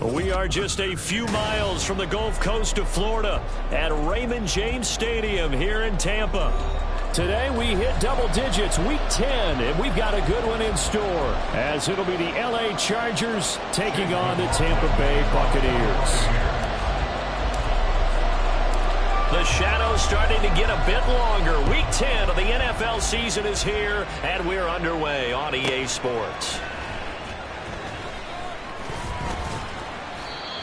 We are just a few miles from the Gulf Coast of Florida at Raymond James Stadium here in Tampa. Today we hit double digits, week 10, and we've got a good one in store, as it'll be the LA Chargers taking on the Tampa Bay Buccaneers. The shadow's starting to get a bit longer. Week 10 of the NFL season is here, and we're underway on EA Sports.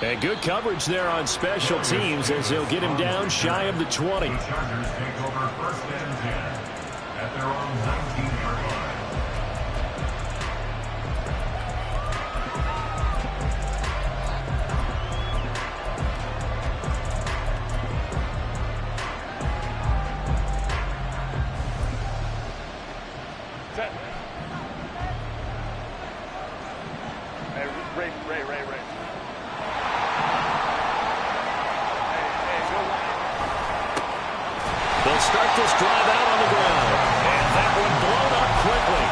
And good coverage there on special teams as they'll get him down shy of the 20. The Chargers take over first and 10 at their own 19-yard line. Ray. They'll start this drive out on the ground. And that one blown up quickly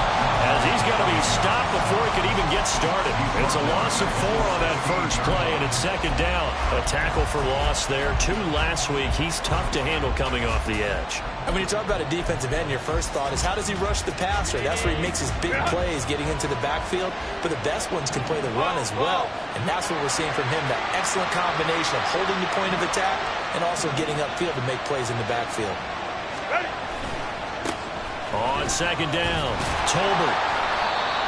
as he's going to be stopped before he could even get started. It's a loss of 4 on that first play, and it's second down. A tackle for loss there. 2 last week. He's tough to handle coming off the edge. And when you talk about a defensive end, your first thought is how does he rush the passer? That's where he makes his big plays getting into the backfield. But the best ones can play the run as well. And that's what we're seeing from him, that excellent combination of holding the point of attack and also getting upfield to make plays in the backfield. On second down, Tolbert.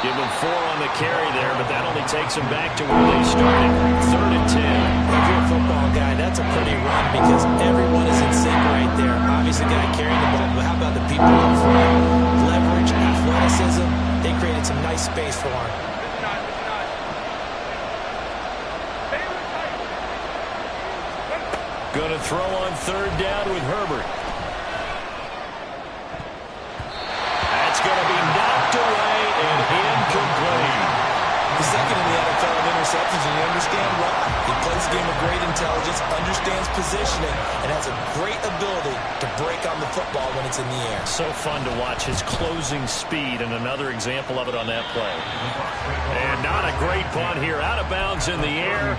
Give him 4 on the carry there, but that only takes him back to where they started. 3rd and 10. If you're a football guy, that's a pretty run because everyone is in sync right there. Obviously, the guy carrying the ball, but how about the people up front? Leverage, athleticism. They created some nice space for him. Going to throw on 3rd down with Herbert. That's going to be knocked away and incomplete. The second in the NFL in interceptions, and you understand why. He plays a game of great intelligence, understands positioning, and has a great ability to break on the football when it's in the air. So fun to watch his closing speed, and another example of it on that play. And not a great punt here. Out of bounds in the air.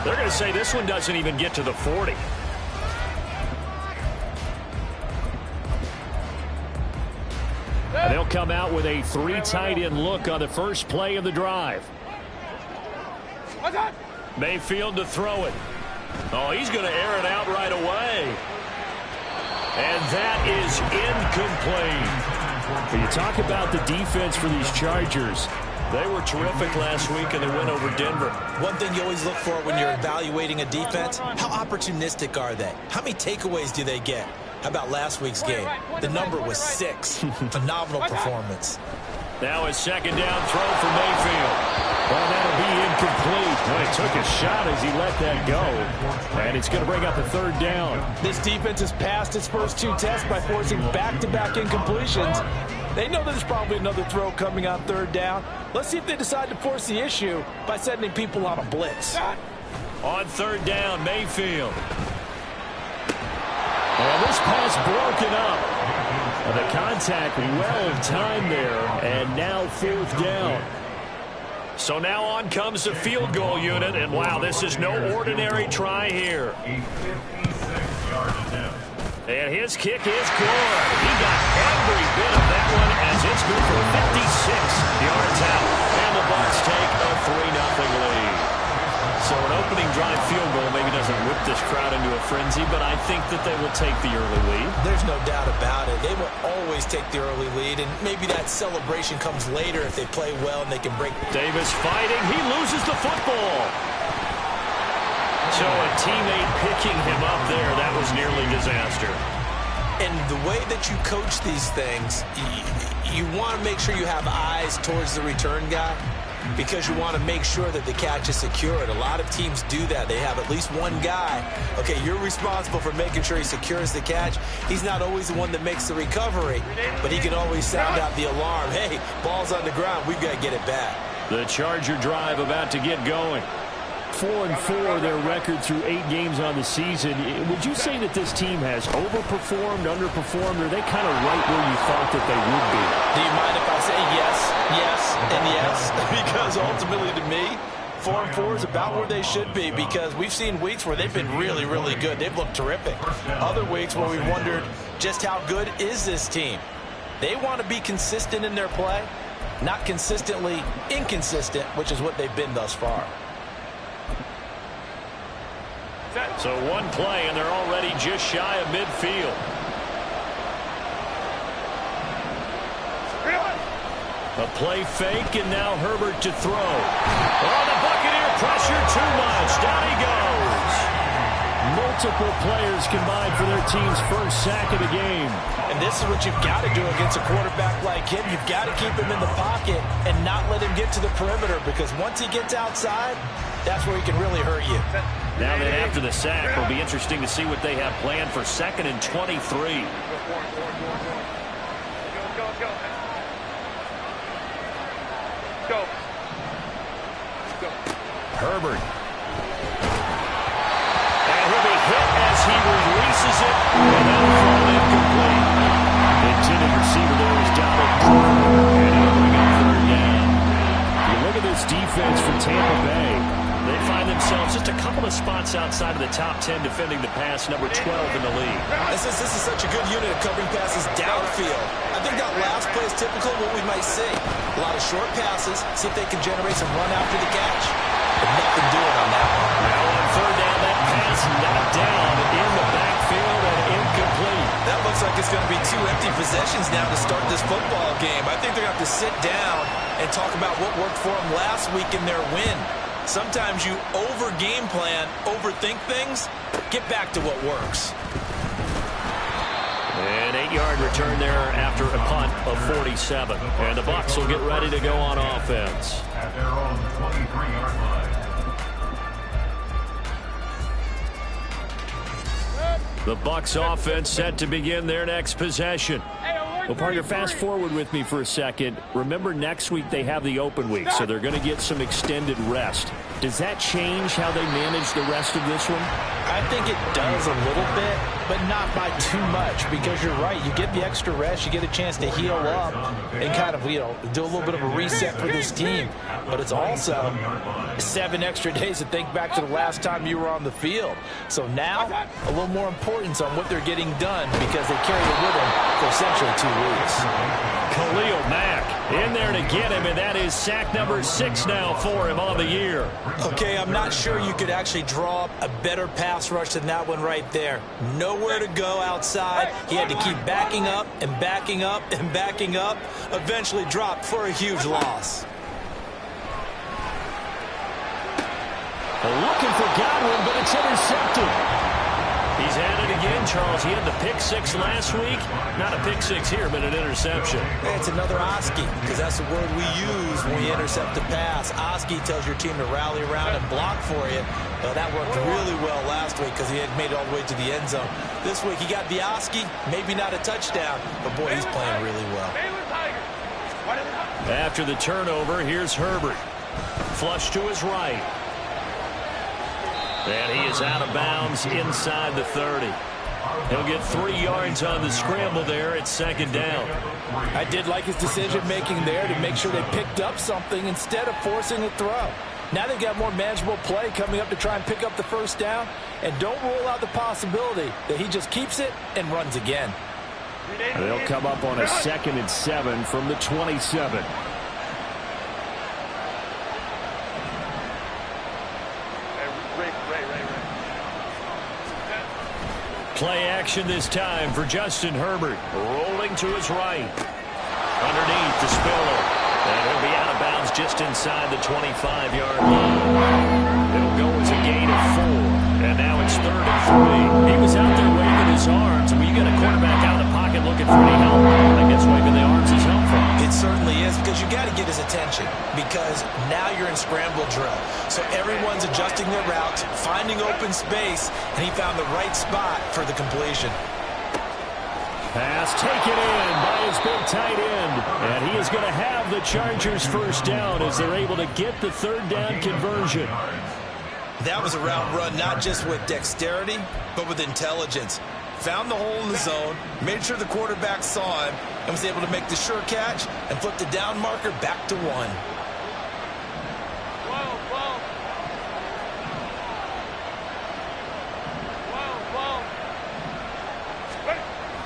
They're going to say this one doesn't even get to the 40. And they'll come out with a 3 tight end look on the first play of the drive. Mayfield to throw it. Oh, he's going to air it out right away. And that is incomplete. When you talk about the defense for these Chargers, they were terrific last week in the win over Denver. One thing you always look for when you're evaluating a defense, how opportunistic are they? How many takeaways do they get? How about last week's game? The number was 6. Phenomenal performance. Now a second down throw for Mayfield. Well, that'll be incomplete. Well, he took a shot as he let that go. And it's going to bring up a third down. This defense has passed its first 2 tests by forcing back-to-back incompletions. They know there's probably another throw coming on third down. Let's see if they decide to force the issue by sending people on a blitz. On third down, Mayfield. And this pass broken up. The contact well timed there, and now fourth down. So now on comes the field goal unit, and wow, this is no ordinary try here. A 56-yard attempt. And his kick is good. He got every bit of that one as it's good for 56 yards out. And the Bucs take a 3-0 lead. So an opening drive field goal maybe doesn't whip this crowd into a frenzy, but I think that they will take the early lead. There's no doubt about it. They will always take the early lead, and maybe that celebration comes later if they play well and they can break. Davis fighting. He loses the football. So a teammate picking him up there, that was nearly disaster. And the way that you coach these things, you want to make sure you have eyes towards the return guy, because you want to make sure that the catch is secured. A lot of teams do that. They have at least one guy. Okay, you're responsible for making sure he secures the catch. He's not always the one that makes the recovery, but he can always sound out the alarm. Hey, ball's on the ground. We've got to get it back. The Charger drive about to get going. 4-4 their record through 8 games on the season. Would you say that this team has overperformed, underperformed, or are they kind of right where you thought that they would be? Do you mind if I say yes, yes, and yes? Because ultimately to me, 4-4 is about where they should be, because we've seen weeks where they've been really, really good. They've looked terrific. Other weeks where we wondered just how good is this team. They want to be consistent in their play, not consistently inconsistent, which is what they've been thus far. So one play, and they're already just shy of midfield. A play fake, and now Herbert to throw. Oh, the Buccaneer pressure too much. Down he goes. Multiple players combined for their team's first sack of the game. And this is what you've got to do against a quarterback like him. You've got to keep him in the pocket and not let him get to the perimeter, because once he gets outside, that's where he can really hurt you. Now then, after the sack, it'll be interesting to see what they have planned for 2nd and 23. Go. Herbert. And he'll be hit as he releases it. And then thrown incomplete. The intended receiver there is Donald Cooper. And he'll bring up third down. You look at this defense from Tampa Bay. They find themselves just a couple of spots outside of the top 10 defending the pass, number 12 in the league. This is such a good unit of covering passes downfield. I think that last play is typical of what we might see. A lot of short passes, see if they can generate some run after the catch. But nothing doing on that one. Now on third down, that pass knocked down in the backfield and incomplete. That looks like it's going to be 2 empty possessions now to start this football game. I think they're going to have to sit down and talk about what worked for them last week in their win. Sometimes you over-game plan, overthink things. Get back to what works. An 8-yard return there after a punt of 47. And the Bucs will get ready to go on offense. At their own 23-yard line. The Bucs offense set to begin their next possession. Well, partner, fast forward with me for a second. Remember, next week they have the open week, so they're going to get some extended rest. Does that change how they manage the rest of this one? I think it does a little bit, but not by too much, because you're right. You get the extra rest, you get a chance to heal up and kind of, do a little bit of a reset for this team. But it's also 7 extra days to think back to the last time you were on the field. So now, a little more importance on what they're getting done, because they carried it with them for essentially 2 weeks. Khalil Mack in there to get him, and that is sack number 6 now for him on the year. Okay, I'm not sure you could actually draw up a better pass rush than that one right there. Nowhere to go outside. He had to keep backing up and backing up and backing up. Eventually dropped for a huge loss. Looking for Godwin, but it's intercepted. He's at it again, Charles. He had the pick six last week. Not a pick six here, but an interception. Hey, it's another Oski, because that's the word we use when you intercept a pass. Oski tells your team to rally around and block for you. That worked really well last week because he had made it all the way to the end zone. This week he got the Oski, maybe not a touchdown, but boy, he's playing really well. After the turnover, here's Herbert. Flush to his right. And he is out of bounds inside the 30. He'll get 3 yards on the scramble there at second down. I did like his decision-making there to make sure they picked up something instead of forcing a throw. Now they've got more manageable play coming up to try and pick up the first down. And don't rule out the possibility that he just keeps it and runs again. They'll come up on a 2nd and 7 from the 27. Play action this time for Justin Herbert. Rolling to his right. Underneath to Spiller. And he'll be out of bounds just inside the 25-yard line. It'll go as a gain of 4. And now it's 3rd and 3. He was out there waving his arms. When you got a quarterback out of the pocket looking for any help, I guess waving the arms is helpful. It certainly is, because you got to get his attention, because now you're in scramble drill. So everyone's adjusting their routes, finding open space, and he found the right spot for the completion. Pass taken in by his big tight end. And he is going to have the Chargers first down as they're able to get the 3rd down conversion. That was a route run not just with dexterity, but with intelligence. Found the hole in the zone, made sure the quarterback saw him, and was able to make the sure catch and flip the down marker back to 1.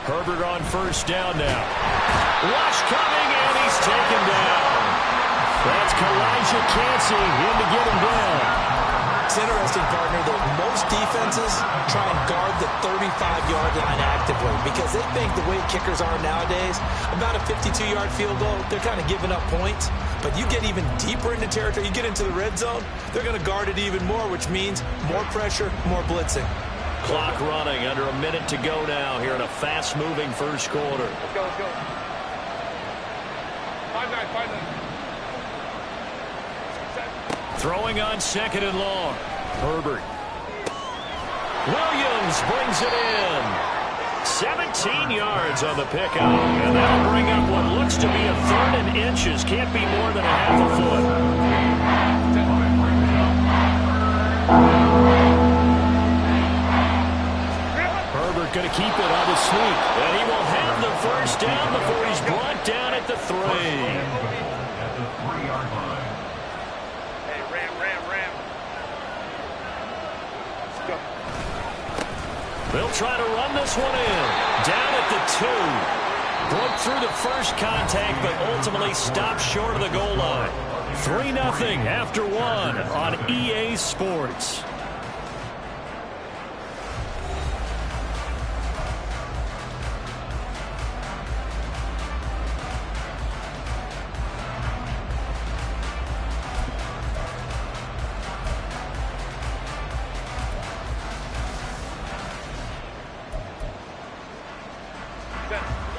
Herbert on first down now. Rush coming, and he's taken down. That's Kalijah Cansey in to get him down. It's interesting, partner, that most defenses try and guard the 35-yard line actively because they think the way kickers are nowadays, about a 52-yard field goal, they're kind of giving up points. But you get even deeper into territory, you get into the red zone, they're going to guard it even more, which means more pressure, more blitzing. Clock running, under a minute to go now here in a fast-moving first quarter. Let's go, let's go. 5-9. Throwing on 2nd and long. Herbert. Williams brings it in. 17 yards on the pickup. And that'll bring up what looks to be a 3rd and inches. Can't be more than a half a foot. Herbert going to keep it on the sneak. And he will have the first down before he's brought down at the 3. At the 3-yard line. They'll try to run this one in. Down at the 2. Broke through the first contact, but ultimately stopped short of the goal line. 3-0 after 1 on EA Sports.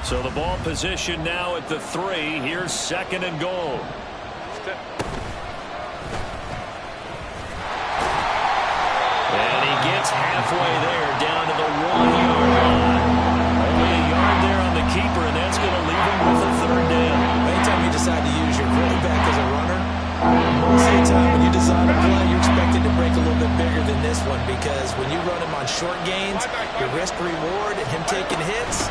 So the ball position now at the 3. Here's 2nd and goal. And he gets halfway there, down to the 1-yard line. Only a yard there on the keeper, and that's going to leave him with a 3rd down. Anytime you decide to use your quarterback as a runner, most of the time when you design a play, you're expected to break a little bit bigger than this one, because when you run him on short gains, your risk-reward and him taking hits,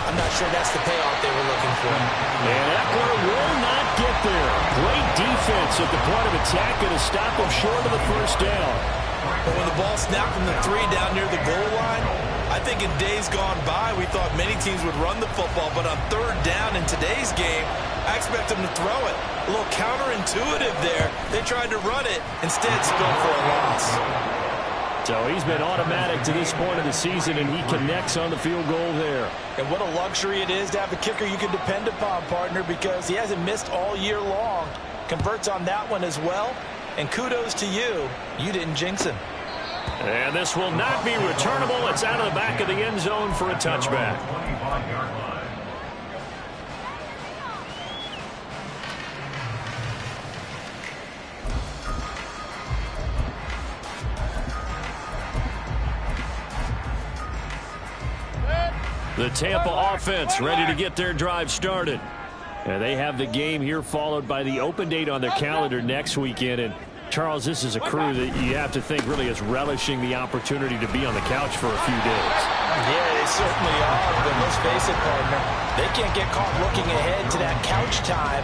I'm not sure that's the payoff they were looking for. And Eckler will not get there. Great defense at the point of attack, going to stop him short of the first down. But when the ball snapped from the 3 down near the goal line, I think in days gone by, we thought many teams would run the football, but on 3rd down in today's game, I expect them to throw it. A little counterintuitive there. They tried to run it, instead spilled for a loss. So he's been automatic to this point of the season, and he connects on the field goal there. And what a luxury it is to have a kicker you can depend upon, partner, because he hasn't missed all year long. Converts on that one as well. And kudos to you. You didn't jinx him. And this will not be returnable. It's out of the back of the end zone for a touchback. 25-yard line. The Tampa offense ready to get their drive started. And they have the game here followed by the open date on their calendar next weekend. And Charles, this is a crew that you have to think really is relishing the opportunity to be on the couch for a few days. Yeah, they certainly are. But let's face it, partner, they can't get caught looking ahead to that couch time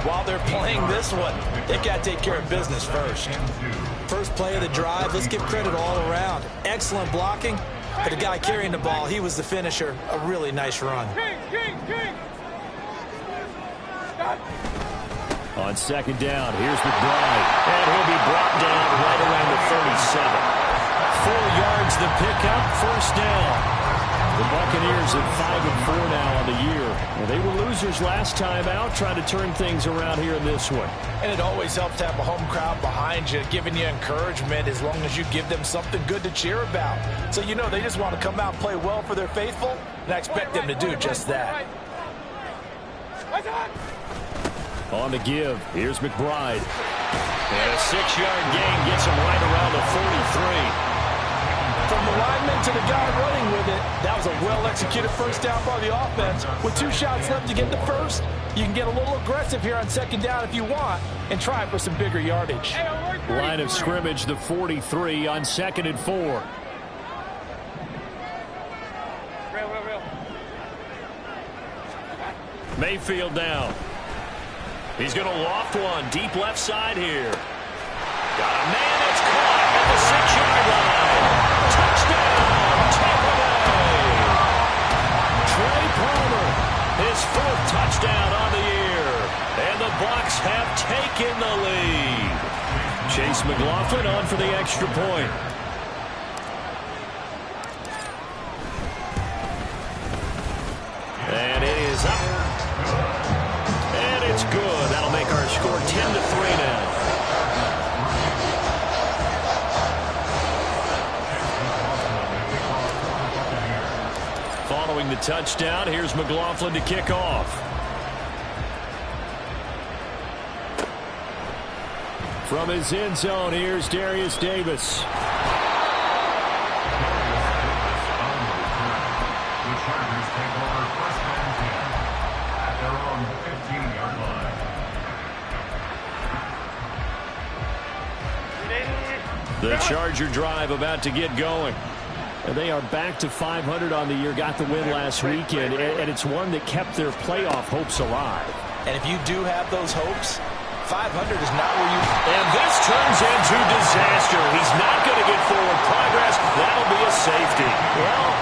while they're playing this one. They've got to take care of business first. First play of the drive, let's give credit all around. Excellent blocking. But the guy carrying the ball, he was the finisher. A really nice run. On second down, here's McBride. And he'll be brought down right around the 37. 4 yards the pickup, first down. The Buccaneers at 5-4 now on the year. Well, they were losers last time out, trying to turn things around here in this one. And it always helps to have a home crowd behind you, giving you encouragement as long as you give them something good to cheer about. So you know they just want to come out and play well for their faithful, and I expect them to do just that. On the give, here's McBride. And a 6-yard gain gets him right around the 43. From the lineman to the guy running with it, that was a well-executed first down by the offense. With 2 shots left to get the first, you can get a little aggressive here on second down if you want and try for some bigger yardage. Line of scrimmage, the 43 on 2nd and 4. Mayfield down. He's going to loft one deep left side here. Got a man that's caught at the 6-yard line. Touchdown, Tampa Bay. Trey Palmer, his 4th touchdown on the year. And the Bucs have taken the lead. Chase McLaughlin on for the extra point. And it is up. And it's good. That'll make our score 10-3 now. Following the touchdown, here's McLaughlin to kick off. From his end zone, here's Darius Davis. The Charger drive about to get going. And they are back to 500 on the year, got the win last weekend, and it's one that kept their playoff hopes alive. And if you do have those hopes, 500 is not where you... And this turns into disaster. He's not going to get forward progress. That'll be a safety. Well,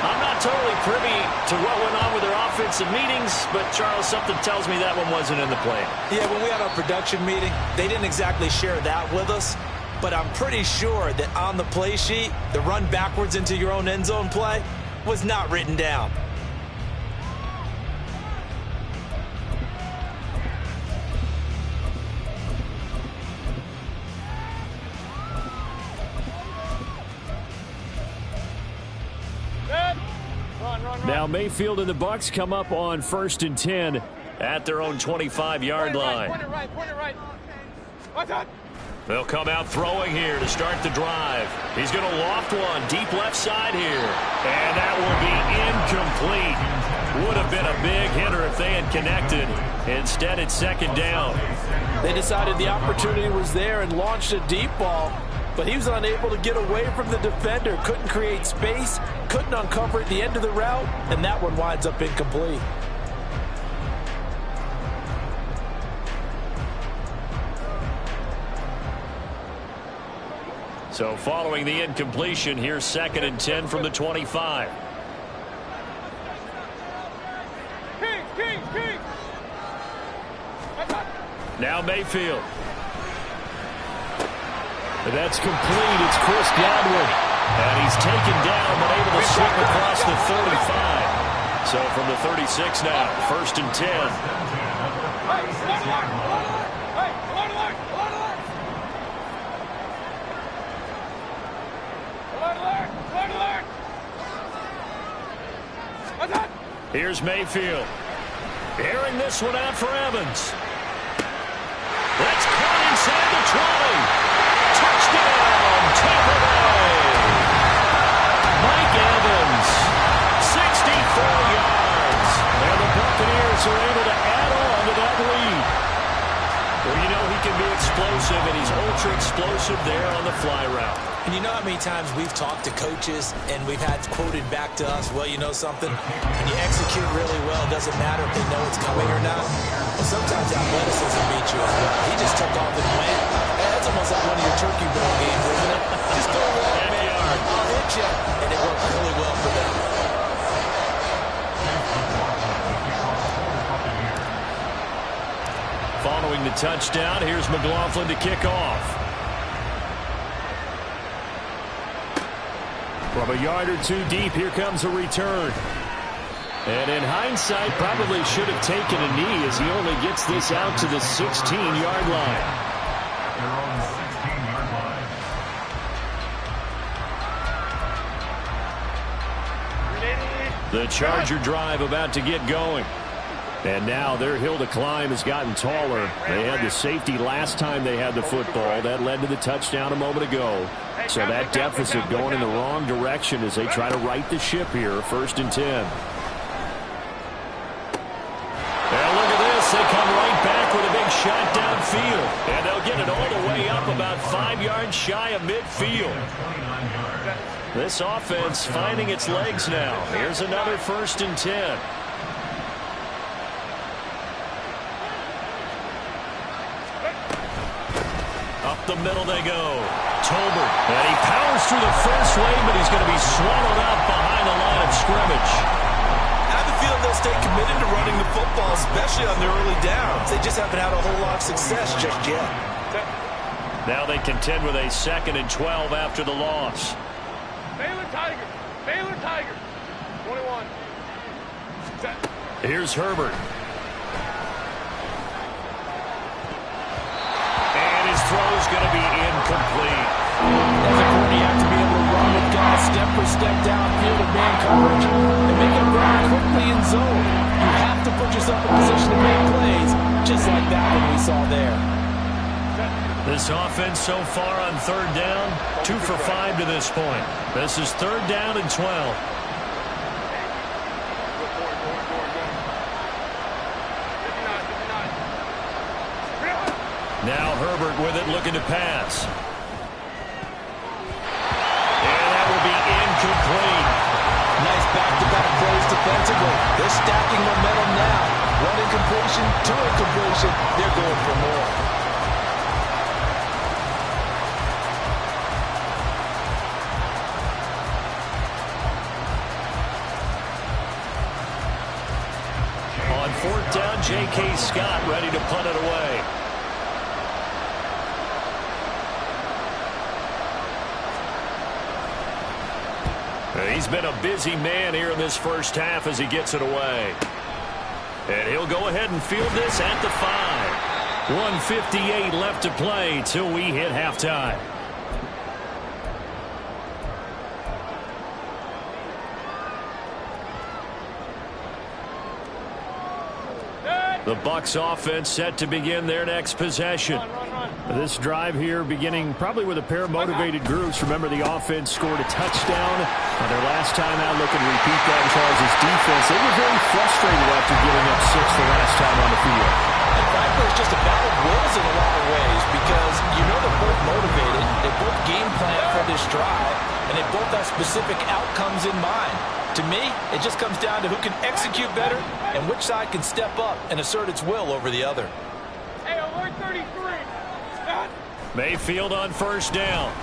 I'm not totally privy to what went on with their offensive meetings, but, Charles, something tells me that one wasn't in the plan. Yeah, when we had our production meeting, they didn't exactly share that with us. But I'm pretty sure that on the play sheet, the run backwards into your own end zone play was not written down. Now Mayfield and the Bucs come up on 1st and 10 at their own 25-yard line. Point it right. What's that? They'll come out throwing here to start the drive. He's going to loft one deep left side here. And that will be incomplete. Would have been a big hitter if they had connected. Instead, it's 2nd down. They decided the opportunity was there and launched a deep ball, but he was unable to get away from the defender. Couldn't create space, couldn't uncover at the end of the route, and that one winds up incomplete. So following the incompletion, here's 2nd and 10 from the 25. Now Mayfield. That's complete. It's Chris Godwin. And he's taken down but able to slip across the 35. So from the 36 now, 1st and 10. Here's Mayfield. Airing this one out for Evans. That's caught inside the 20. Touchdown, Tampa Bay. Mike Evans, 64 yards. And the Buccaneers are able to add on to that lead. Well, you know he can be explosive, and he's ultra-explosive there on the fly route. And you know how many times we've talked to coaches and we've had quoted back to us, well, you know something? When you execute really well, it doesn't matter if they know it's coming or not. Well, sometimes athleticism beats you as well. He just took off and went. That's almost like one of your turkey bowl games, isn't it? Just go along, man. I'll hit you. And it worked really well for them. Following the touchdown, here's McLaughlin to kick off. From a yard or two deep, here comes a return. And in hindsight, probably should have taken a knee as he only gets this out to the 16-yard line. Their own 16-yard line. The Charger drive about to get going. And now their hill to climb has gotten taller. They had the safety last time they had the football. That led to the touchdown a moment ago. So that deficit going in the wrong direction as they try to right the ship here. 1st and 10. And look at this. They come right back with a big shot downfield. And they'll get it all the way up about 5 yards shy of midfield. This offense finding its legs now. Here's another 1st and 10. Up the middle they go. Tolbert. And he powers through the first wave, but he's going to be swallowed up behind the line of scrimmage. I have a feeling they'll stay committed to running the football, especially on their early downs. They just haven't had a whole lot of success just yet. Now they contend with a 2nd and 12 after the loss. Baylor Tigers. Baylor Tigers. 21. Set. Here's Herbert. Throw's going to be incomplete. As a corner, you have to be able to run with guys step for step downfield with man coverage and make it run quickly in zone. You have to put yourself in position to make plays, just like that one we saw there. This offense so far on 3rd down, 2 for 5 to this point. This is 3rd down and 12. Now Herbert with it, looking to pass. And that will be incomplete. Nice back-to-back plays defensively. They're stacking momentum now. 1 incompletion, 2 incompletion. They're going for more. On 4th down, J.K. Scott ready to punt it away. He's been a busy man here in this first half as he gets it away. And he'll go ahead and field this at the 5. 1:58 left to play till we hit halftime. The Bucs offense set to begin their next possession. This drive here beginning probably with a pair of motivated groups. Remember, the offense scored a touchdown on their last time out. Looking to repeat that as far as his defense. They were very frustrated after giving up 6 the last time on the field. And frankly, it's just a battle of wills in a lot of ways because you know they're both motivated. They both game plan for this drive, and they both have specific outcomes in mind. To me, it just comes down to who can execute better and which side can step up and assert its will over the other. Hey, alert 33. Stop. Mayfield on 1st down.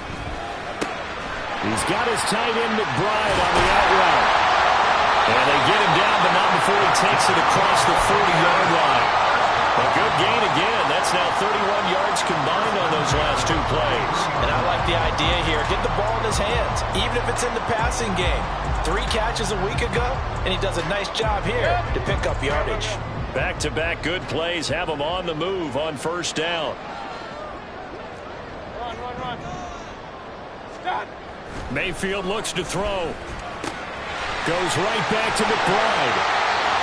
He's got his tight end McBride on the out route. And they get him down, but not before he takes it across the 40-yard line. A good gain again. That's now 31 yards combined on those last 2 plays. And I like the idea here. Get the ball in his hands, even if it's in the passing game. 3 catches a week ago, and he does a nice job here to pick up yardage. Back-to-back good plays have him on the move on 1st down. Run. Stop. Mayfield looks to throw. Goes right back to McBride.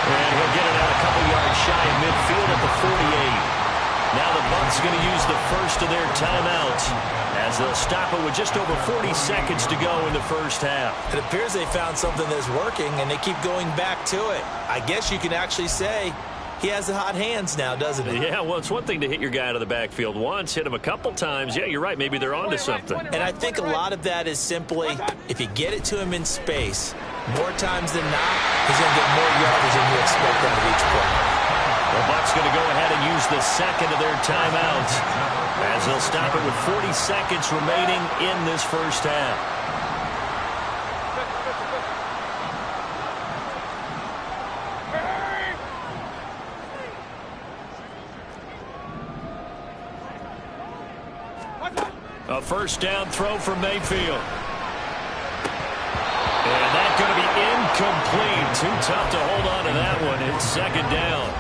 And he'll get it out a couple yards shy of midfield at the 48. Now the Bucs are going to use the first of their timeouts as they'll stop it with just over 40 seconds to go in the first half. It appears they found something that's working, and they keep going back to it. I guess you can actually say he has the hot hands now, doesn't he? Yeah, well, it's one thing to hit your guy out of the backfield once, hit him a couple times. Yeah, you're right. Maybe they're onto something. And I think a lot of that is simply if you get it to him in space, more times than not, he's going to get more yardage than you expect out of each play. The Bucs going to go ahead and use the second of their timeouts as they'll stop it with 40 seconds remaining in this first half. A first down throw for Mayfield. And that's going to be incomplete. Too tough to hold on to that one. It's second down.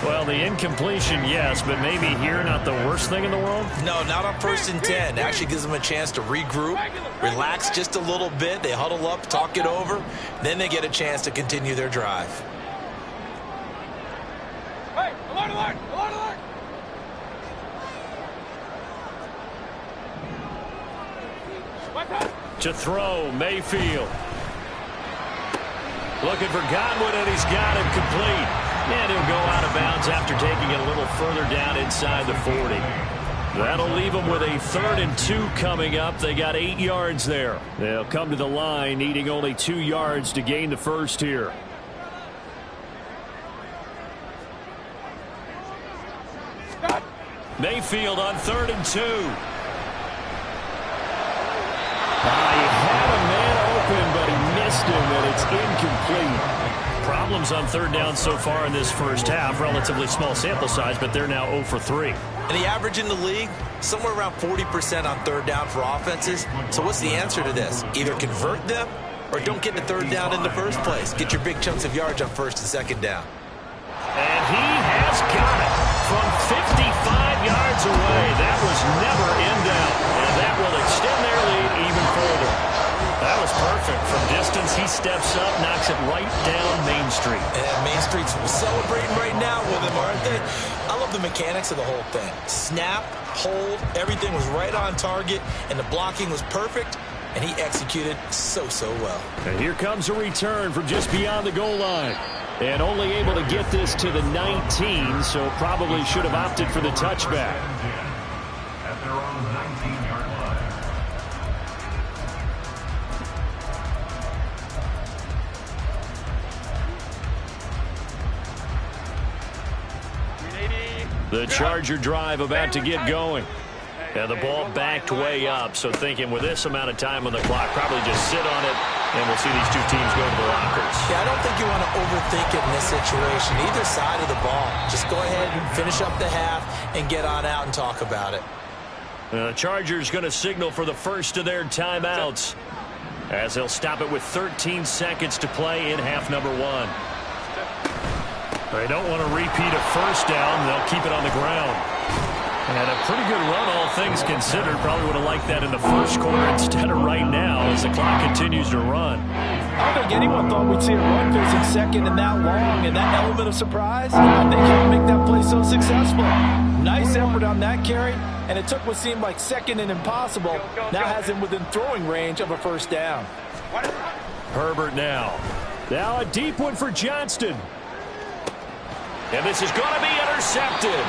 Well, the incompletion, yes, but maybe here not the worst thing in the world? No, not on 1st and 10. Actually gives them a chance to regroup, relax just a little bit. They huddle up, talk it over. Then they get a chance to continue their drive. Hey, alert, alert, alert, alert. To throw, Mayfield. Looking for Godwin, and he's got him complete. And he'll go out of bounds after taking it a little further down inside the 40. That'll leave them with a 3rd and 2 coming up. They got 8 yards there. They'll come to the line needing only 2 yards to gain the first here. Mayfield on 3rd and 2. He had a man open, but he missed him, and it's incomplete. Problems on 3rd down so far in this first half. Relatively small sample size, but they're now 0 for 3. And the average in the league, somewhere around 40% on 3rd down for offenses. So what's the answer to this? Either convert them or don't get the 3rd down in the first place. Get your big chunks of yards on 1st and 2nd down. And he has got it from 55 yards away. That was never in doubt. And that will extend their lead even further. That was perfect. From distance, he steps up, knocks it right down Main Street. And Main Street's celebrating right now with him, aren't they? I love the mechanics of the whole thing. Snap, hold, everything was right on target, and the blocking was perfect, and he executed so well. And here comes a return from just beyond the goal line. And only able to get this to the 19, so probably should have opted for the touchback. At their own 19-yard line. The Charger drive about to get going. And the ball backed way up, so thinking with this amount of time on the clock, probably just sit on it, and we'll see these two teams go to the lockers. Yeah, I don't think you want to overthink it in this situation. Either side of the ball. Just go ahead and finish up the half and get on out and talk about it. The Chargers going to signal for the first of their timeouts as they'll stop it with 13 seconds to play in half number 1. They don't want to repeat a first down. They'll keep it on the ground. And a pretty good run, all things considered. Probably would have liked that in the first quarter instead of right now as the clock continues to run. I don't think anyone thought we'd see a run facing second and that long, and that element of surprise, I think helped make that play so successful. Nice effort on that carry, and it took what seemed like second and impossible. Now has him within throwing range of a first down. Herbert now. Now a deep one for Johnston. And this is going to be intercepted.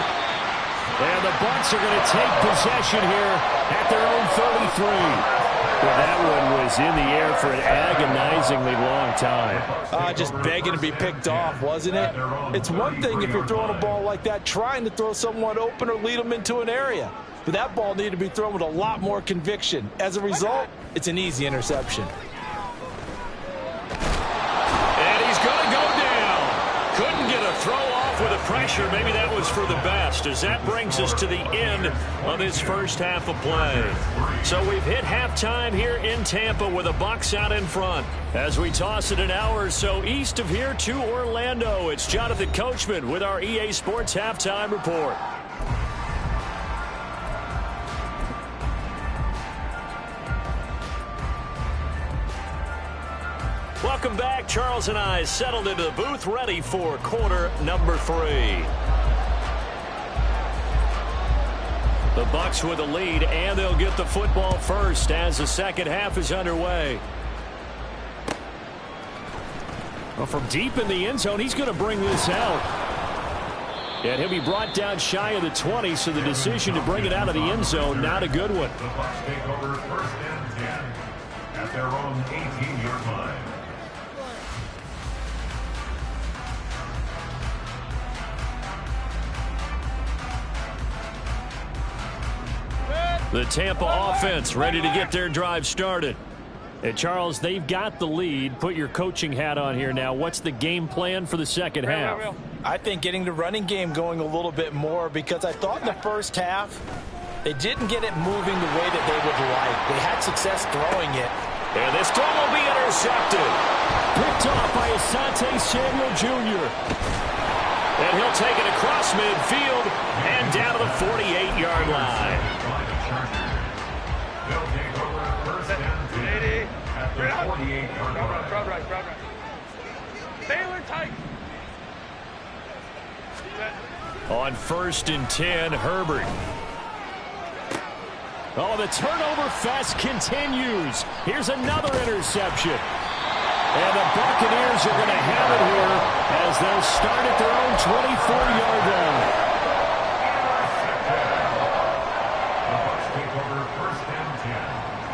And the Bucs are going to take possession here at their own 33. Well, that one was in the air for an agonizingly long time. Just begging to be picked off, wasn't it? It's one thing if you're throwing a ball like that, trying to throw someone open or lead them into an area. But that ball needed to be thrown with a lot more conviction. As a result, it's an easy interception. And he's going to go down. Couldn't get a throw off with the pressure. Maybe that was for the best, as that brings us to the end of this first half of play. So we've hit halftime here in Tampa with the Bucs out in front. As we toss it an hour or so east of here to Orlando, it's Jonathan Coachman with our EA Sports Halftime Report. Welcome back. Charles and I settled into the booth, ready for quarter number 3. The Bucs with the lead, and they'll get the football first as the second half is underway. Well, from deep in the end zone, he's going to bring this out. And he'll be brought down shy of the 20, so the decision to bring it out of the end zone, not a good one. The Bucs take over first and 10 at their own 18-yard line. The Tampa offense ready to get their drive started. And Charles, they've got the lead. Put your coaching hat on here now. What's the game plan for the second half? I think getting the running game going a little bit more, because I thought in the first half they didn't get it moving the way that they would like. They had success throwing it. And this throw will be intercepted. Picked off by Asante Samuel Jr. And he'll take it across midfield and down to the 48-yard line. They'll take over first and 10 at the 48-yard line. Crowd right. Taylor tight. On first and 10, Herbert. Oh, the turnover fest continues. Here's another interception. And the Buccaneers are going to have it here as they'll start at their own 24-yard line. The Bucs take over first and 10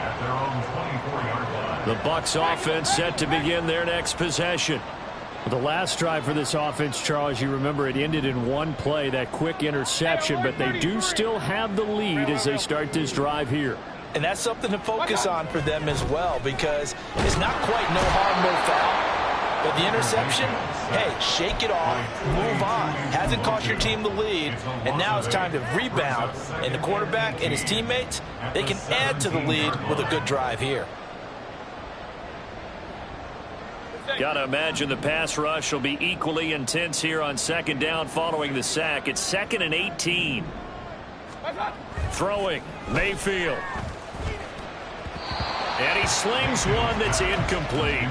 at their own 24-yard line. The Bucs offense set to begin their next possession. The last drive for this offense, Charles, you remember it ended in one play, that quick interception, but they do still have the lead as they start this drive here. And that's something to focus on for them as well, because it's not quite no harm, no foul. But the interception, hey, shake it off, move on. Hasn't cost your team the lead, and now it's time to rebound. And the quarterback and his teammates, they can add to the lead with a good drive here. Got to imagine the pass rush will be equally intense here on second down following the sack. It's 2nd and 18. Throwing, Mayfield. And he slings one that's incomplete.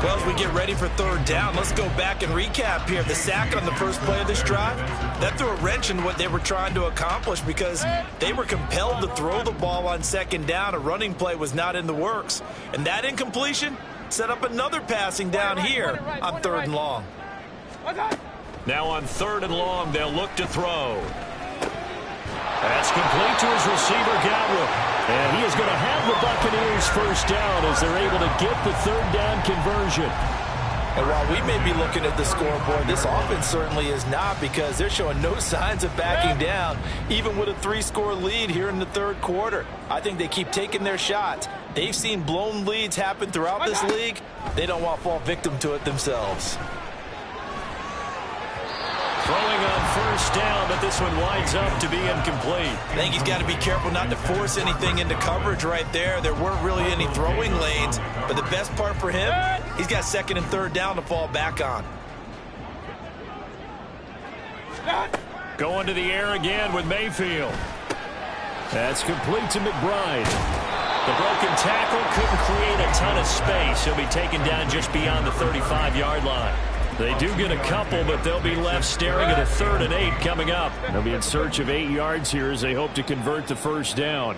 Well, as we get ready for third down, let's go back and recap here. The sack on the first play of this drive, that threw a wrench in what they were trying to accomplish, because they were compelled to throw the ball on second down. A running play was not in the works. And that incompletion set up another passing down here on 3rd and long. Now on 3rd and long, they'll look to throw. That's complete to his receiver, Godwin. And he is going to have the Buccaneers first down as they're able to get the 3rd down conversion. And while we may be looking at the scoreboard, this offense certainly is not, because they're showing no signs of backing down, even with a 3-score lead here in the 3rd quarter. I think they keep taking their shots. They've seen blown leads happen throughout this league. They don't want to fall victim to it themselves. Throwing on first down, but this one winds up to be incomplete. I think he's got to be careful not to force anything into coverage right there. There weren't really any throwing lanes, but the best part for him, he's got 2nd and 3rd down to fall back on. Going to the air again with Mayfield. That's complete to McBride. The broken tackle couldn't create a ton of space. He'll be taken down just beyond the 35-yard line. They do get a couple, but they'll be left staring at a 3rd and 8 coming up. They'll be in search of 8 yards here as they hope to convert the first down.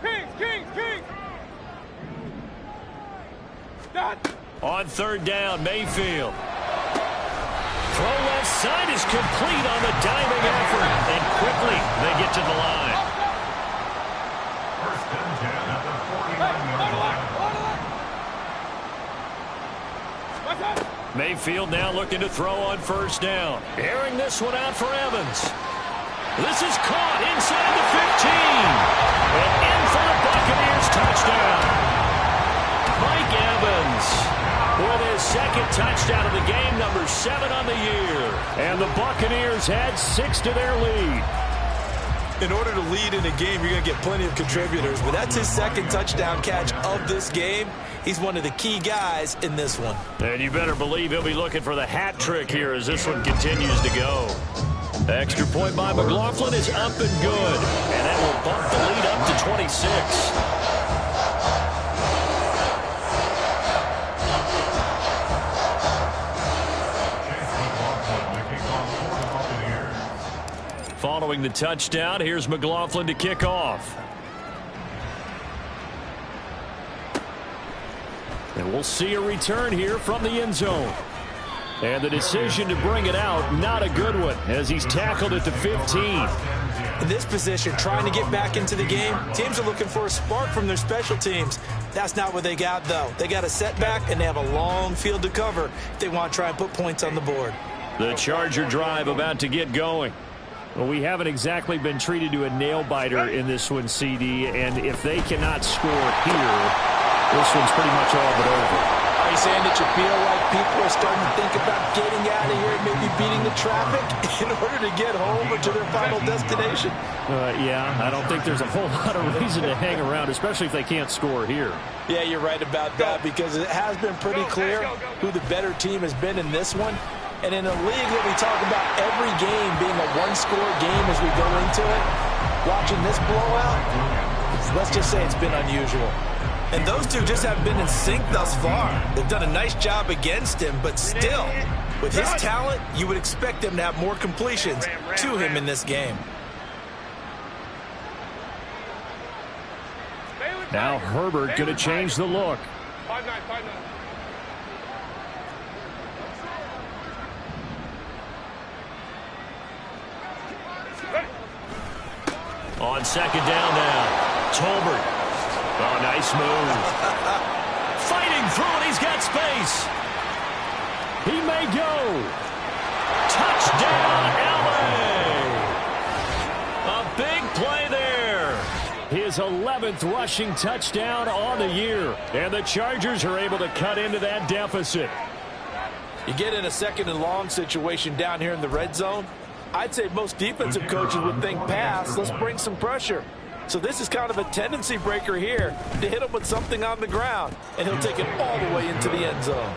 Kings! On 3rd down, Mayfield. Throw left side is complete on the diving effort. And quickly, they get to the line. First and 10 at the 49-yard line. Mayfield now looking to throw on first down. Airing this one out for Evans. This is caught inside the 15. And in for the Buccaneers touchdown. Mike Evans with his 2nd touchdown of the game, number 7 on the year. And the Buccaneers add 6 to their lead. In order to lead in a game, you're going to get plenty of contributors, but that's his 2nd touchdown catch of this game. He's one of the key guys in this one. And you better believe he'll be looking for the hat trick here as this one continues to go. Extra point by McLaughlin is up and good. And that will bump the lead up to 26. Following the touchdown, here's McLaughlin to kick off. And we'll see a return here from the end zone. And the decision to bring it out, not a good one, as he's tackled it to 15. In this position, trying to get back into the game, teams are looking for a spark from their special teams. That's not what they got, though. They got a setback, and they have a long field to cover if they want to try and put points on the board. The Charger drive about to get going. Well, we haven't exactly been treated to a nail-biter in this one, CD, and if they cannot score here, this one's pretty much all but over. Are you saying that you feel like people are starting to think about getting out of here, maybe beating the traffic in order to get home or to their final destination? Yeah, I don't think there's a whole lot of reason to hang around, especially if they can't score here. Yeah, you're right about that, because it has been pretty clear who the better team has been in this one. And in a league that we talk about every game being a one-score game as we go into it, watching this blowout, let's just say it's been unusual. And those two just haven't been in sync thus far. They've done a nice job against him, but still, with his talent, you would expect him to have more completions to him in this game. Now Herbert going to change the look. 5-9, 5-9. On second down now, Tolbert. Oh, nice move. Fighting through it, he's got space. He may go. Touchdown, LA. A big play there. His 11th rushing touchdown on the year. And the Chargers are able to cut into that deficit. You get in a second and long situation down here in the red zone, I'd say most defensive coaches would think pass, let's bring some pressure. So this is kind of a tendency breaker here to hit him with something on the ground, and he'll take it all the way into the end zone.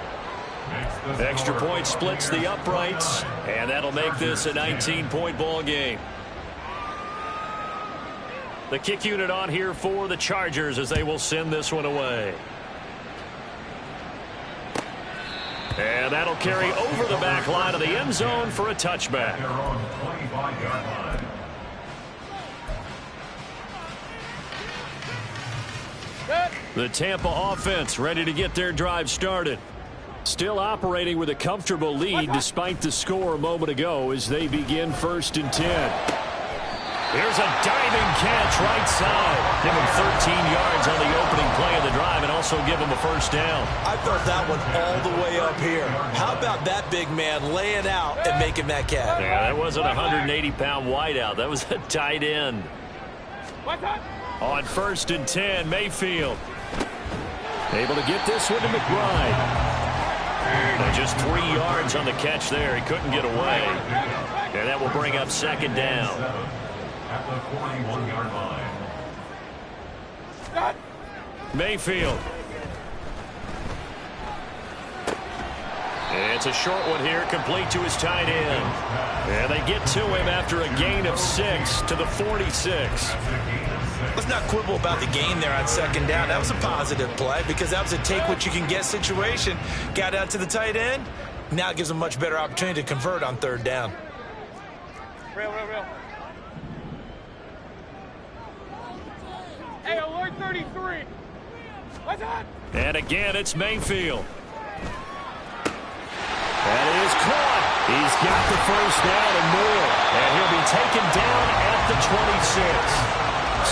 Extra point splits the uprights, and that'll make this a 19-point ball game. The kick unit on here for the Chargers as they will send this one away. And that'll carry over the back line of the end zone for a touchback. Their own 25-yard line. The Tampa offense ready to get their drive started. Still operating with a comfortable lead despite the score a moment ago as they begin 1st and 10. Here's a diving catch right side. Give him 13 yards on the opening play of the drive and also give him a first down. I felt that one all the way up here. How about that big man laying out and making that catch? Yeah, that wasn't a 180-pound wideout. That was a tight end. On 1st and 10, Mayfield. Able to get this one to McBride. And just 3 yards on the catch there. He couldn't get away. And that will bring up 2nd down. At the 41-yard line. Mayfield. It's a short one here, complete to his tight end. And they get to him after a gain of 6 to the 46. Let's not quibble about the gain there on 2nd down. That was a positive play because that was a take-what-you-can-get situation. Got out to the tight end. Now it gives them a much better opportunity to convert on 3rd down. Real. Hey, alert 33. What's that? And again, it's Mayfield. That is caught. He's got the first down and more. And he'll be taken down at the 26.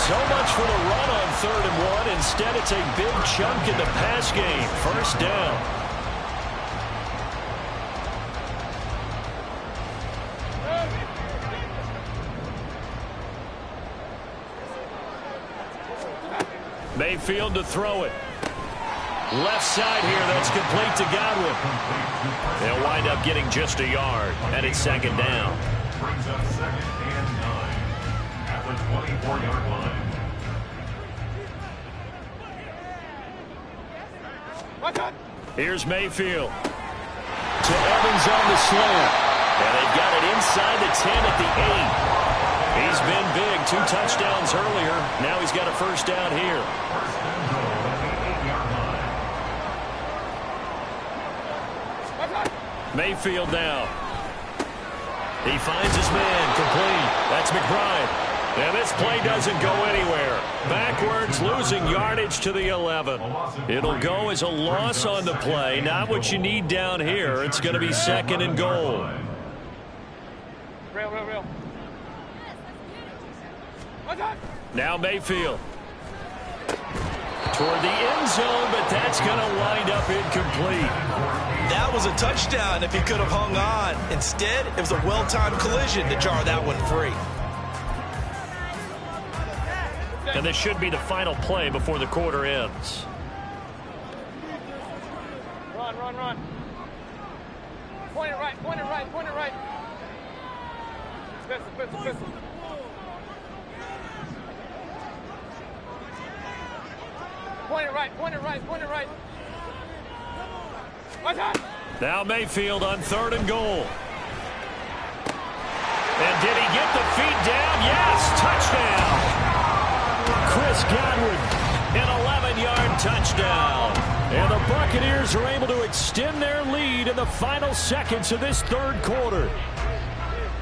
So much for the run on 3rd and 1. Instead, it's a big chunk in the pass game. First down. Mayfield to throw it. Left side here, that's complete to Godwin. They'll wind up getting just a yard, and it's 2nd down. Brings up 2nd and 9 at the 24-yard line. Here's Mayfield. To Evans on the slant. And they've got it inside the 10 at the 8. He's been big, 2 touchdowns earlier. Now he's got a first down here. First and goal at the 8-yard line. Mayfield now. He finds his man, complete. That's McBride. And this play doesn't go anywhere. Backwards, losing yardage to the 11. It'll go as a loss on the play. Not what you need down here. It's going to be 2nd and goal. Real. Now Mayfield. Toward the end zone, but that's going to wind up incomplete. That was a touchdown if he could have hung on. Instead, it was a well-timed collision to jar that one free. And this should be the final play before the quarter ends. Run. Point it right. Pistol. Point it right. Now Mayfield on 3rd and goal. And did he get the feet down? Yes, touchdown. Chris Godwin, an 11-yard touchdown. And the Buccaneers are able to extend their lead in the final seconds of this 3rd quarter.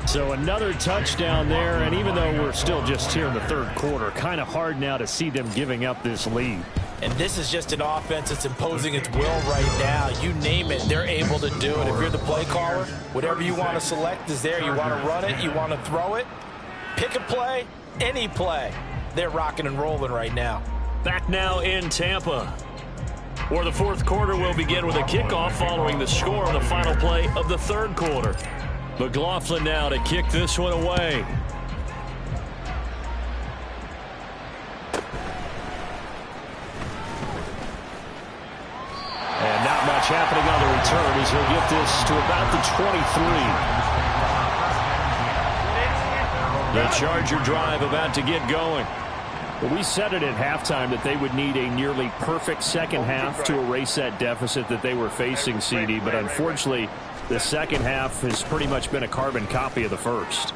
So another touchdown there, and even though we're still just here in the 3rd quarter, kind of hard now to see them giving up this lead. And this is just an offense that's imposing its will right now. You name it, they're able to do it. If you're the play caller, whatever you want to select is there. You want to run it, you want to throw it. Pick a play, any play. They're rocking and rolling right now. Back now in Tampa, where the 4th quarter will begin with a kickoff following the score on the final play of the 3rd quarter. McLaughlin now to kick this one away. And not much happening on the return as he'll get this to about the 23. The Charger drive about to get going. Well, we said it at halftime that they would need a nearly perfect second half to erase that deficit that they were facing, CD. But unfortunately, the second half has pretty much been a carbon copy of the first.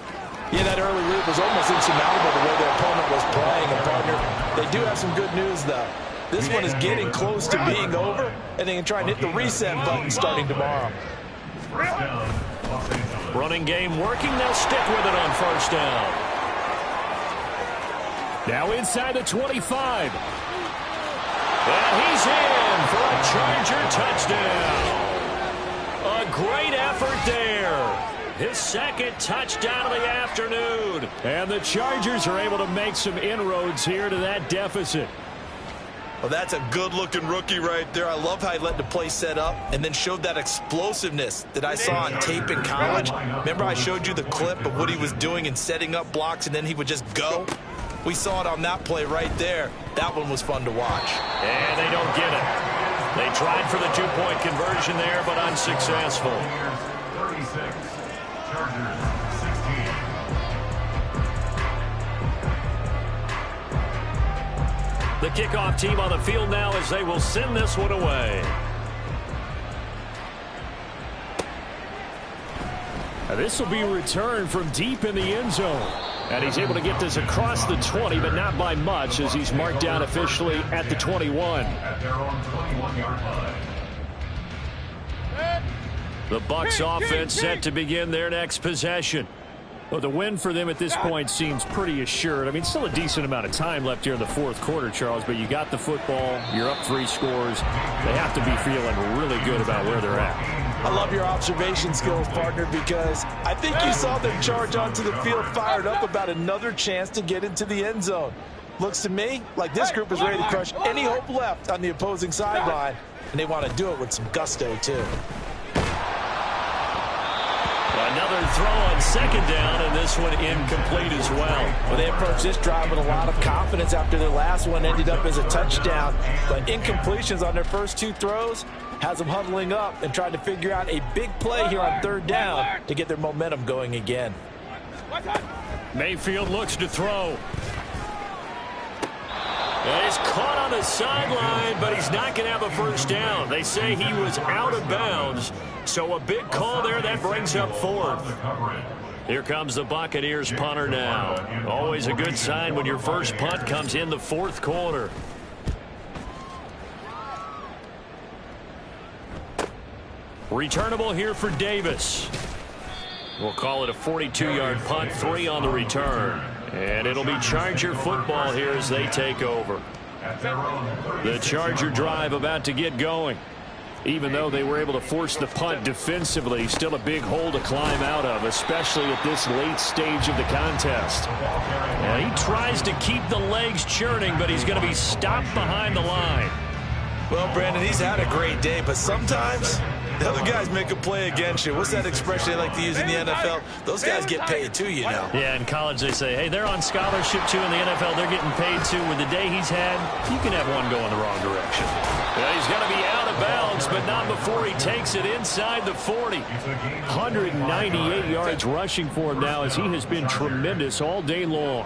Yeah, that early lead was almost insurmountable the way their opponent was playing. And, partner, they do have some good news, though. This one is getting close to being over, and they can try and hit the reset button starting tomorrow. Running game working. They'll stick with it on 1st down. Now inside the 25. And he's in for a Charger touchdown. A great effort there. His 2nd touchdown of the afternoon. And the Chargers are able to make some inroads here to that deficit. Well, that's a good-looking rookie right there. I love how he let the play set up and then showed that explosiveness that I saw on tape in college. Remember I showed you the clip of what he was doing and setting up blocks, and then he would just go? We saw it on that play right there. That one was fun to watch. And they don't get it. They tried for the 2-point conversion there, but unsuccessful. 36, Chargers 16. The kickoff team on the field now as they will send this one away. Now this will be returned from deep in the end zone. And he's able to get this across the 20, but not by much as he's marked down officially at the 21. At their own 21-yard line. The Bucs offense set to begin their next possession. Well, the win for them at this point seems pretty assured. I mean, still a decent amount of time left here in the 4th quarter, Charles, but you got the football, you're up 3 scores. They have to be feeling really good about where they're at. I love your observation skills, partner, because I think you saw them charge onto the field fired up about another chance to get into the end zone. Looks to me like this group is ready to crush any hope left on the opposing sideline, and they want to do it with some gusto, too. Another throw on 2nd down, and this one incomplete as well. Well, they approached this drive with a lot of confidence after their last one ended up as a touchdown. But incompletions on their first 2 throws has them huddling up and trying to figure out a big play here on 3rd down to get their momentum going again. Mayfield looks to throw. And he's caught on the sideline, but he's not going to have a first down. They say he was out of bounds. So a big call there that brings up 4th. Here comes the Buccaneers punter now. Always a good sign when your first punt comes in the 4th quarter. Returnable here for Davis. We'll call it a 42-yard punt, 3 on the return. And it'll be Charger football here as they take over. The Charger drive about to get going. Even though they were able to force the punt defensively, still a big hole to climb out of, especially at this late stage of the contest. And he tries to keep the legs churning, but he's going to be stopped behind the line. Well, Brandon, he's had a great day, but sometimes the other guys make a play against you. What's that expression they like to use in the NFL? Those guys get paid too, you know. Yeah, in college they say, hey, they're on scholarship too. In the NFL, they're getting paid too. With the day he's had, you can have one go in the wrong direction. Yeah, he's going to be out of bounds, but not before he takes it inside the 40. 198 yards rushing for him now as he has been tremendous all day long.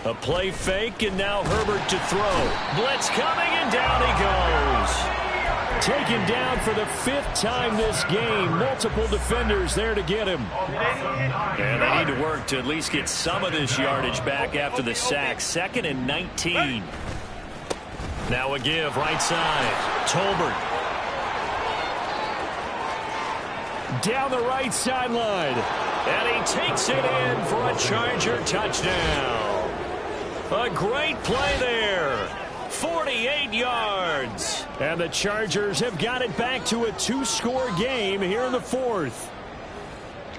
A play fake, and now Herbert to throw. Blitz coming, and down he goes. Taken down for the 5th time this game. Multiple defenders there to get him. And they need to work to at least get some of this yardage back after the sack. 2nd and 19. Now a give, right side. Tolbert. Down the right sideline. And he takes it in for a Charger touchdown. A great play there. 48 yards. And the Chargers have got it back to a 2-score game here in the 4th.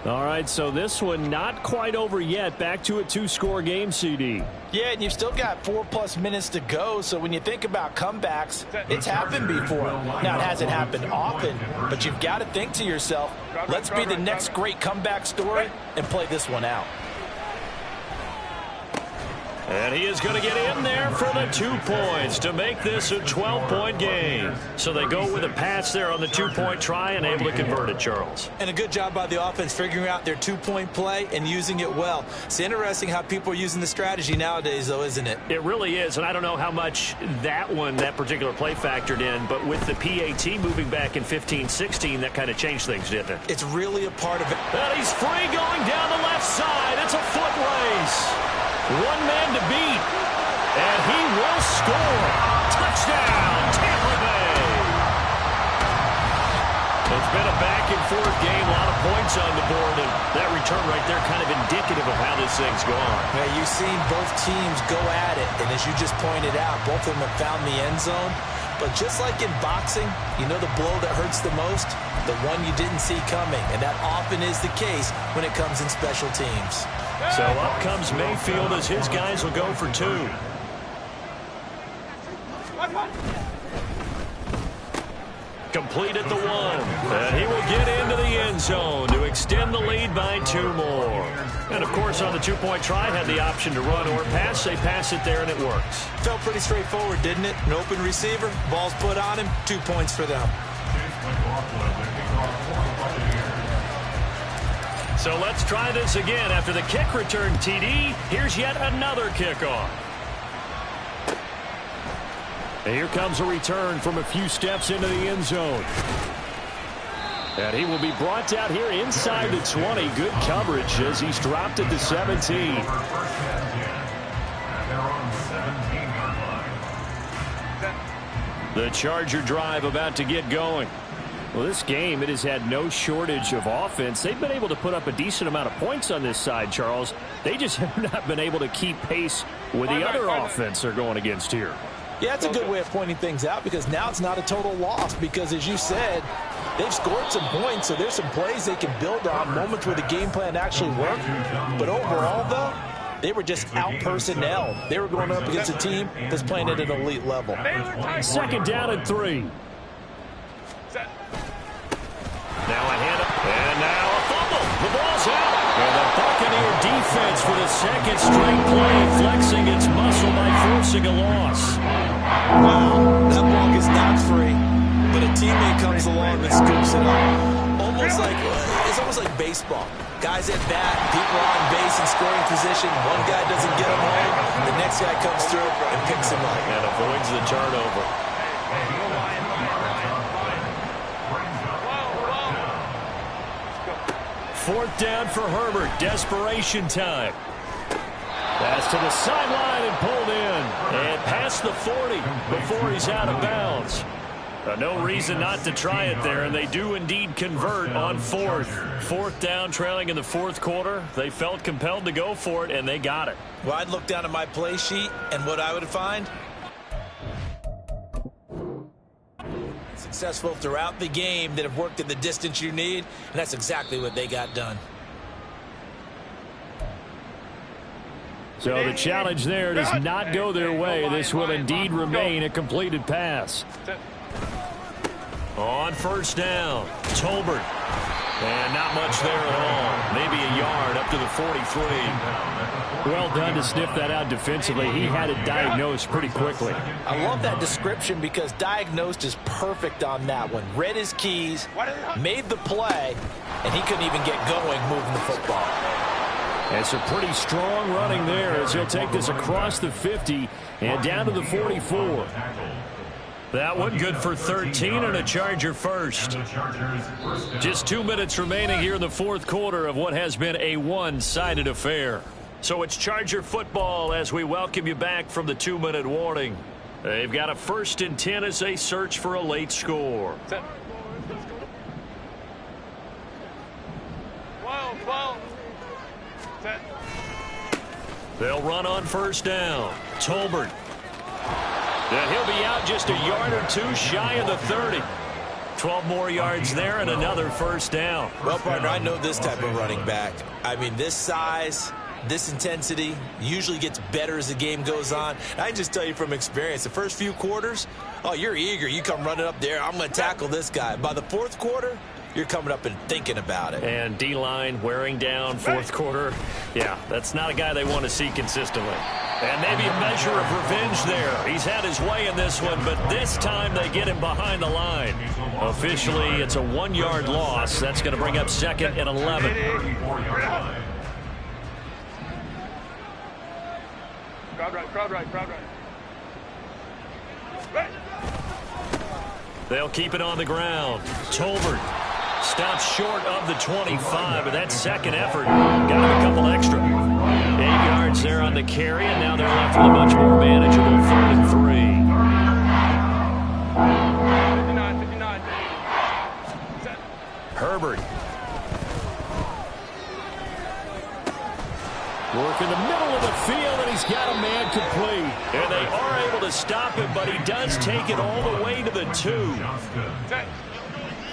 All right, so this one not quite over yet. Back to a 2-score game, CD. Yeah, and you've still got 4+ minutes to go, so when you think about comebacks, it's happened before. Now, it hasn't happened often, but you've got to think to yourself, let's be the next great comeback story and play this one out. And he is going to get in there for the 2 points to make this a 12-point game. So they go with a pass there on the 2-point try and able to convert it, Charles. And a good job by the offense figuring out their 2-point play and using it well. It's interesting how people are using the strategy nowadays, though, isn't it? It really is, and I don't know how much that particular play factored in, but with the PAT moving back in 15-16, that kind of changed things, didn't it? It's really a part of it. And he's free going down the left side. It's a foot race. 1 man to beat, and he will score. Touchdown, Tampa Bay. It's been a back-and-forth game, a lot of points on the board, and that return right there kind of indicative of how this thing's gone. Yeah, you've seen both teams go at it, and as you just pointed out, both of them have found the end zone. But just like in boxing, you know the blow that hurts the most? The one you didn't see coming, and that often is the case when it comes in special teams. So up comes Mayfield as his guys will go for 2. Complete at the 1. And he will get into the end zone to extend the lead by 2 more. And, of course, on the 2-point try, had the option to run or pass. They pass it there, and it works. Felt pretty straightforward, didn't it? An open receiver, ball's put on him, 2 points for them. So let's try this again. After the kick return TD, here's yet another kickoff. And here comes a return from a few steps into the end zone. And he will be brought down here inside the 20. Good coverage as he's dropped at the 17. The Charger drive about to get going. Well, this game, it has had no shortage of offense. They've been able to put up a decent amount of points on this side, Charles. They just have not been able to keep pace with the other offense they're going against here. Yeah, it's a good way of pointing things out because now it's not a total loss because, as you said, they've scored some points, so there's some plays they can build on, moments where the game plan actually worked. But overall, though, they were just out-personnel. They were going up against a team that's playing at an elite level. 2nd down and 3. Now a hand up, and now a fumble. The ball's out. And the Buccaneer defense for the 2nd straight play, flexing its muscle by forcing a loss. Wow, that ball gets knocked free, but a teammate comes along and scoops it up. It's almost like baseball. Guys at bat, people on base in scoring position. One guy doesn't get him home, the next guy comes through and picks him up. And avoids the turnover. Fourth down for Herbert. Desperation time. Pass to the sideline and pulled in. And past the 40 before he's out of bounds. No reason not to try it there, and they do indeed convert on fourth. Fourth down, trailing in the fourth quarter. They felt compelled to go for it, and they got it. Well, I'd look down at my play sheet, and what I would find? Successful throughout the game that have worked in the distance you need, and that's exactly what they got done. So the challenge there does not go their way. This will indeed remain a completed pass. On first down, Tolbert. And not much there at all. Maybe a yard up to the 43. Well done to sniff that out defensively. He had it diagnosed pretty quickly. I love that description because diagnosed is perfect on that one. Read his keys, made the play, and he couldn't even get going moving the football. It's a pretty strong running there as he'll take this across the 50 and down to the 44. That one good for 13 and a Charger first. Just 2 minutes remaining here in the fourth quarter of what has been a one-sided affair. So it's Charger football as we welcome you back from the 2-minute warning. They've got a 1st and 10 as they search for a late score. 12. They'll run on first down. Tolbert. And he'll be out just a yard or two shy of the 30. 12 more yards there and another first down. Well, partner, I know this type of running back. I mean, this size, this intensity usually gets better as the game goes on. I can just tell you from experience, the first few quarters, oh, you're eager. You come running up there. I'm going to tackle this guy. By the fourth quarter, you're coming up and thinking about it. And D-line wearing down fourth quarter. Yeah, that's not a guy they want to see consistently. And maybe a measure of revenge there. He's had his way in this one, but this time they get him behind the line. Officially, it's a 1-yard loss. That's going to bring up 2nd and 11. Crowd right. They'll keep it on the ground. Tolbert stops short of the 25, but that second effort got him a couple extra. 8 yards there on the carry, and now they're left with a much more manageable 3rd and 3. 59. Herbert. Work in the middle of the field, and he's got a man complete. And they are able to stop him, but he does take it all the way to the 2.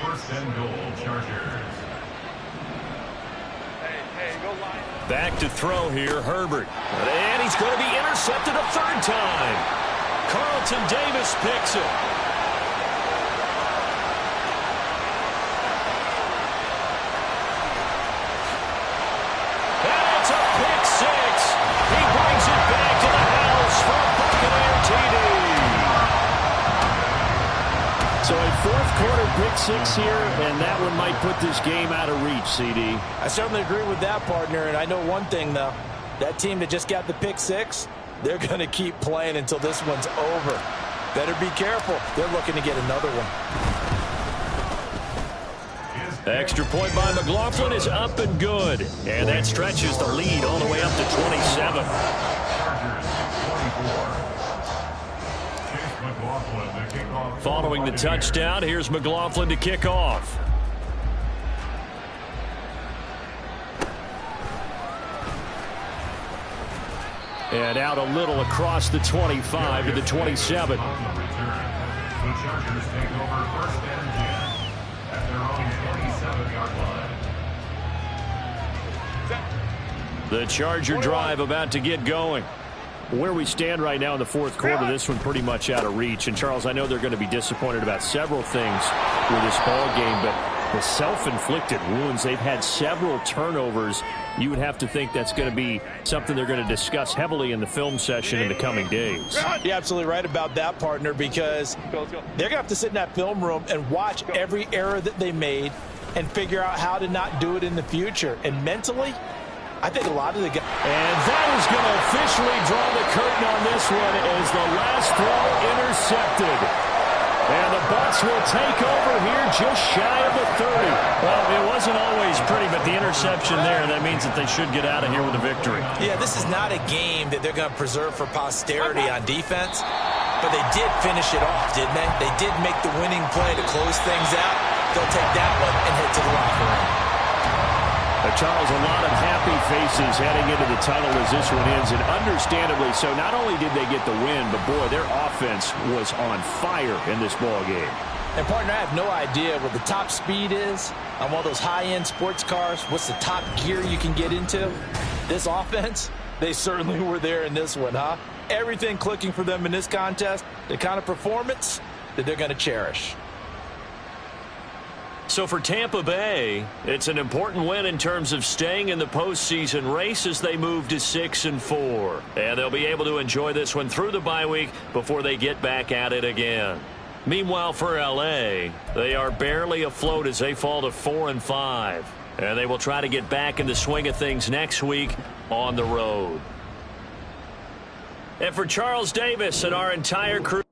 1st and goal, Chargers. Hey, go line. Back to throw here, Herbert. And he's going to be intercepted a 3rd time. Carlton Davis picks it. And it's a pick 6. He brings it back to the house for a Buccaneer TD. So a fourth quarter pick 6 here, and that one might put this game out of reach, CD. I certainly agree with that, partner, and I know one thing, though. That team that just got the pick 6, they're going to keep playing until this one's over. Better be careful. They're looking to get another one. Extra point by McLaughlin is up and good. And that stretches the lead all the way up to 27. Following the touchdown, here's McLaughlin to kick off. And out a little across the 25 to the 27. The Chargers take over 1st and 10 at their own 27-yard line. The Charger drive about to get going. Where we stand right now in the fourth quarter, this one pretty much out of reach. And, Charles, I know they're going to be disappointed about several things with this ball game, but the self-inflicted wounds, they've had several turnovers. You would have to think that's going to be something they're going to discuss heavily in the film session in the coming days. You're absolutely right about that, partner, because they're going to have to sit in that film room and watch every error that they made and figure out how to not do it in the future. And mentally, I think a lot of the guys. And that is going to officially draw the curtain on this one as the last throw intercepted. And the Bucs will take over here just shy of the 30. Well, it wasn't always pretty, but the interception there, that means that they should get out of here with a victory. Yeah, this is not a game that they're going to preserve for posterity on defense. But they did finish it off, didn't they? They did make the winning play to close things out. They'll take that one and head to the locker room. Charles, a lot of happy faces heading into the tunnel as this one ends, and understandably so. Not only did they get the win, but, boy, their offense was on fire in this ball game. And, partner, I have no idea what the top speed is on one of those high-end sports cars. What's the top gear you can get into? This offense, they certainly were there in this one, huh? Everything clicking for them in this contest, the kind of performance that they're going to cherish. So for Tampa Bay, it's an important win in terms of staying in the postseason race as they move to 6-4. And they'll be able to enjoy this one through the bye week before they get back at it again. Meanwhile, for L.A., they are barely afloat as they fall to 4-5. And they will try to get back in the swing of things next week on the road. And for Charles Davis and our entire crew,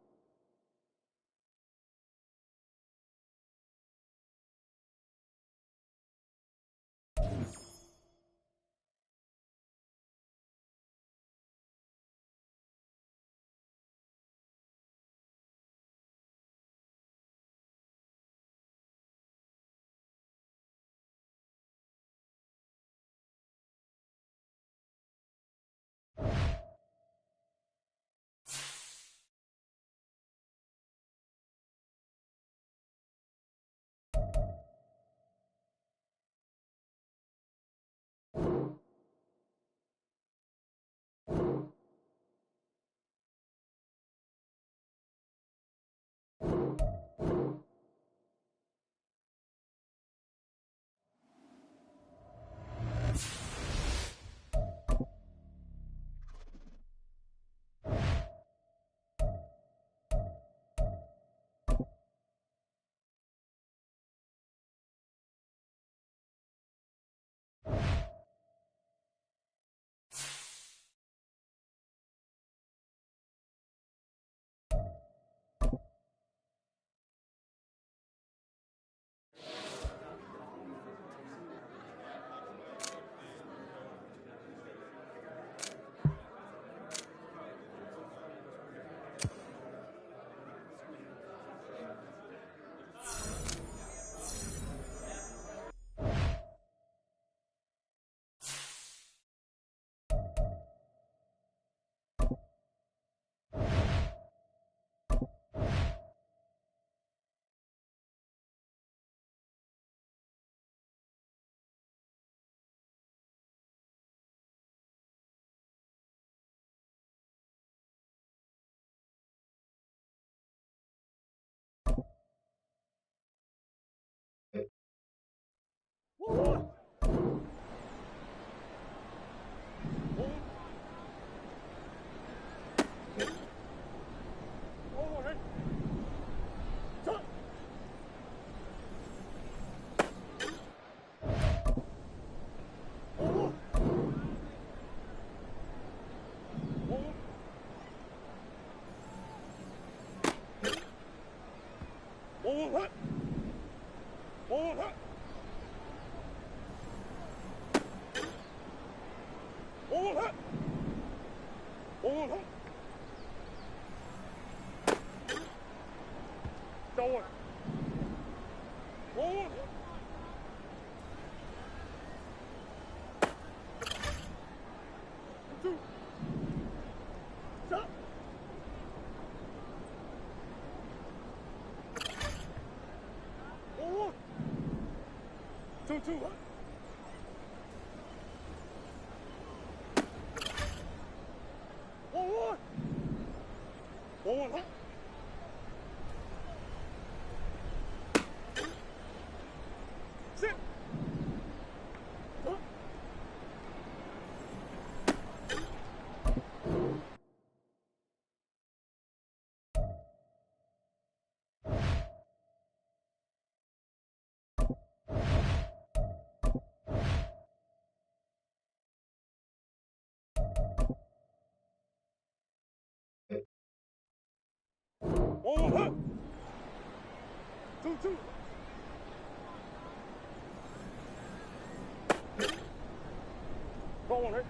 Going,